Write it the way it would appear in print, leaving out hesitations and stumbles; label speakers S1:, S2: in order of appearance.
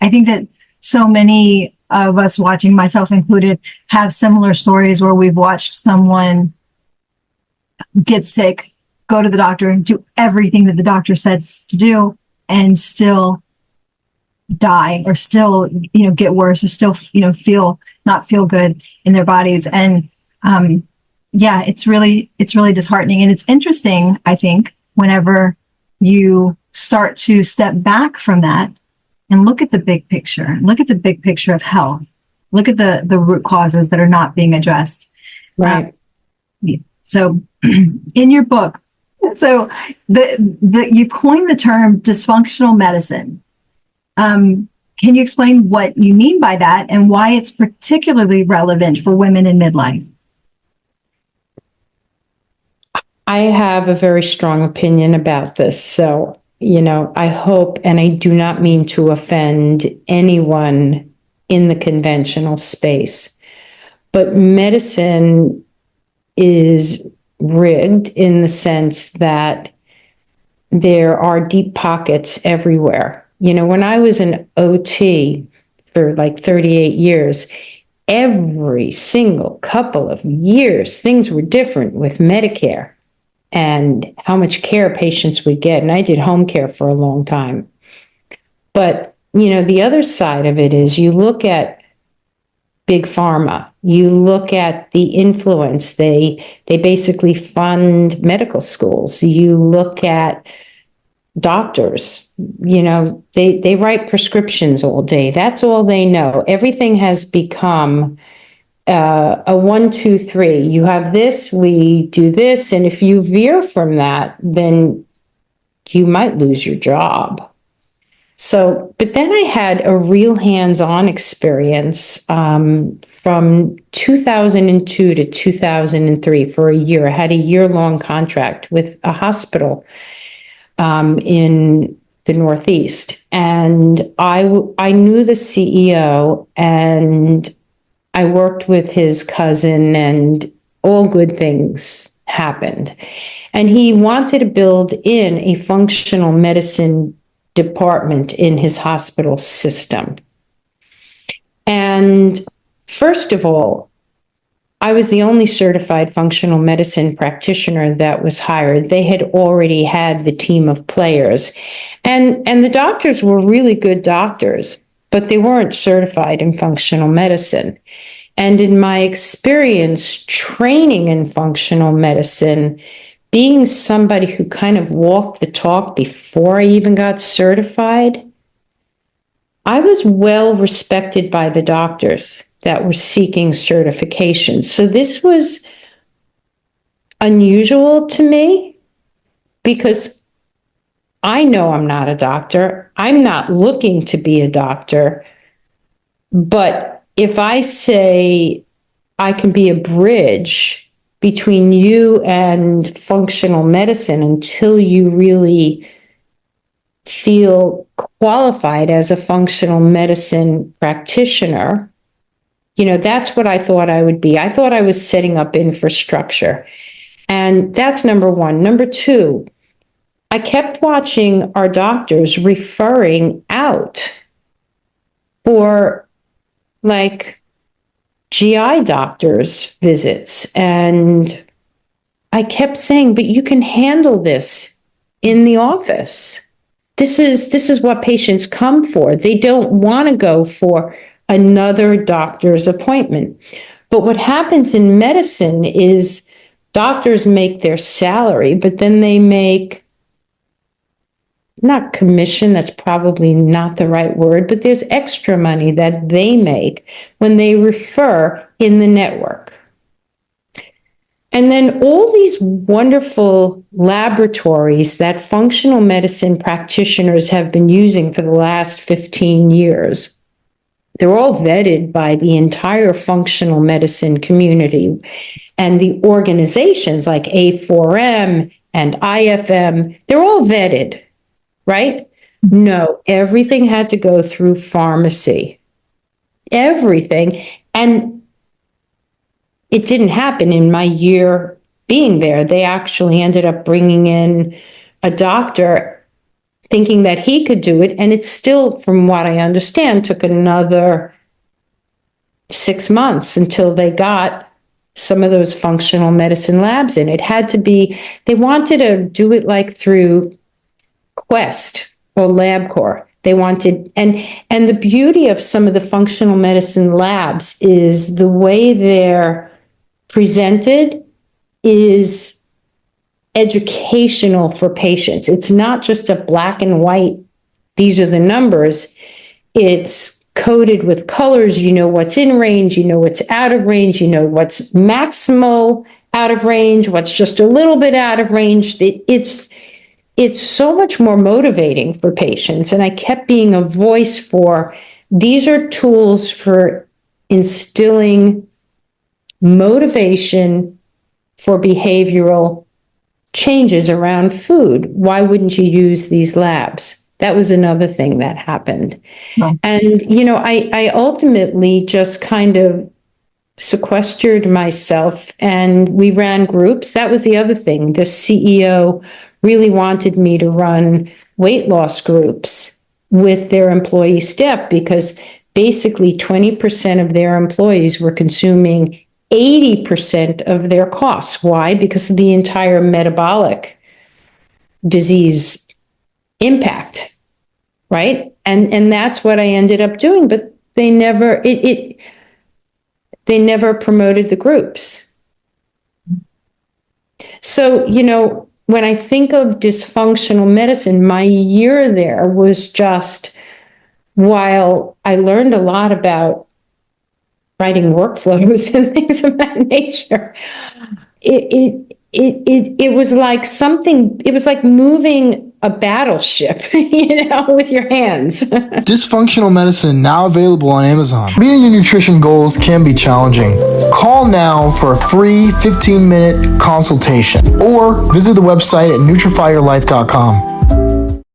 S1: I think that so many of us watching, myself included, have similar stories where we've watched someone get sick, go to the doctor, do everything that the doctor says to do, and still die, or still, get worse, or still, not feel good in their bodies. And yeah, it's really disheartening. And it's interesting, I think, whenever you start to step back from that and look at the big picture, of health, look at the root causes that are not being addressed.
S2: Right.
S1: So in your book, so you coined the term dysfunctional medicine. Can you explain what you mean by that and why it's particularly relevant for women in midlife?
S2: I have a very strong opinion about this. So, I hope, and I do not mean to offend anyone in the conventional space, but medicine is rigged in the sense that there are deep pockets everywhere. When I was an OT for like 38 years, every single couple of years, things were different with Medicare and how much care patients would get. And I did home care for a long time. But, the other side of it is you look at big pharma, you look at the influence. They basically fund medical schools. You look at doctors, they write prescriptions all day. That's all they know. Everything has become a 1, 2, 3. You have this, we do this. And if you veer from that, then you might lose your job. So, but then I had a real hands-on experience from 2002 to 2003 for a year. I had a year-long contract with a hospital in the Northeast. And I knew the CEO, and I worked with his cousin, and all good things happened. And he wanted to build in a functional medicine department in his hospital system. And first of all, I was the only certified functional medicine practitioner that was hired. They had already had the team of players. And the doctors were really good doctors, but they weren't certified in functional medicine. And in my experience training in functional medicine, being somebody who kind of walked the talk before I even got certified, I was well respected by the doctors that were seeking certification. So this was unusual to me because I know I'm not a doctor. I'm not looking to be a doctor. But if I say I can be a bridge between you and functional medicine until you really feel qualified as a functional medicine practitioner, that's what I thought I would be. I thought I was setting up infrastructure. And that's number one. Number two, I kept watching our doctors referring out for like GI doctors visits. And I kept saying, but you can handle this in the office. This is what patients come for. They don't want to go for another doctor's appointment. But what happens in medicine is doctors make their salary, but then they make, not commission, that's probably not the right word, but there's extra money that they make when they refer in the network. And then all these wonderful laboratories that functional medicine practitioners have been using for the last 15 years, they're all vetted by the entire functional medicine community. And the organizations like A4M and IFM, they're all vetted, right? No, everything had to go through pharmacy. Everything. And it didn't happen in my year being there. They actually ended up bringing in a doctor thinking that he could do it. And it still, from what I understand, took another 6 months until they got some of those functional medicine labs in. It had to be, they wanted to do it like through Quest or LabCorp. They wanted, and the beauty of some of the functional medicine labs is the way they're presented is educational for patients. It's not just a black and white, these are the numbers. It's coded with colors. You know what's in range, you know what's out of range, you know what's maximal out of range, what's just a little bit out of range. It's so much more motivating for patients. And I kept being a voice for, these are tools for instilling motivation for behavioral changes around food. Why wouldn't you use these labs? That was another thing that happened.
S1: Right.
S2: And, I ultimately just kind of sequestered myself and we ran groups. That was the other thing. The CEO really wanted me to run weight loss groups with their employee staff because basically 20% of their employees were consuming 80% of their costs. Why? Because of the entire metabolic disease impact, right? And that's what I ended up doing, but they never promoted the groups. So, when I think of dysfunctional medicine, my year there was just, while I learned a lot about writing workflows and things of that nature, it was like something, it was like moving a battleship, with your hands.
S3: Dysfunctional medicine now available on Amazon. Meeting your nutrition goals can be challenging. Call now for a free 15-minute consultation or visit the website at nutrifyyourlife.com.